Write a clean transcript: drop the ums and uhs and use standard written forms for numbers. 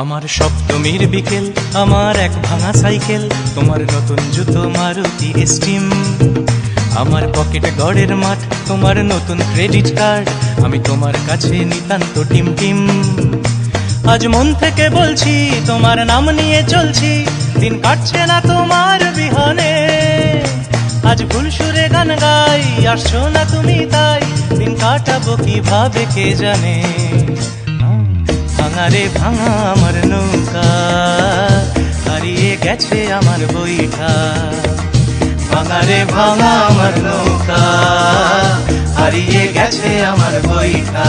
আমার সপ্তমীর বিকেল, আমার এক ভাঙা সাইকেল, তোমার নতুন জুতো মারুতি স্টিম, আমার পকেটে গড়ের মাঠ, তোমার নতুন ক্রেডিট কার্ড, আমি তোমার কাছে নিতান্ত টিম টিম। আজ মন থেকে বলছি, তোমার নাম নিয়ে চলছি, দিন কাটছে না তোমার বিহনে। আজ ভুল সুরে গান গাই, আসছো না তুমি তাই, দিন কাটাবো কিভাবে কে জানে। ভাঙা রে ভাঙা আমার নৌকা, হারিয়ে গেছে আমার বইটা। ভাঙা রে ভাঙা আমার নৌকা, হারিয়ে গেছে আমার বইটা।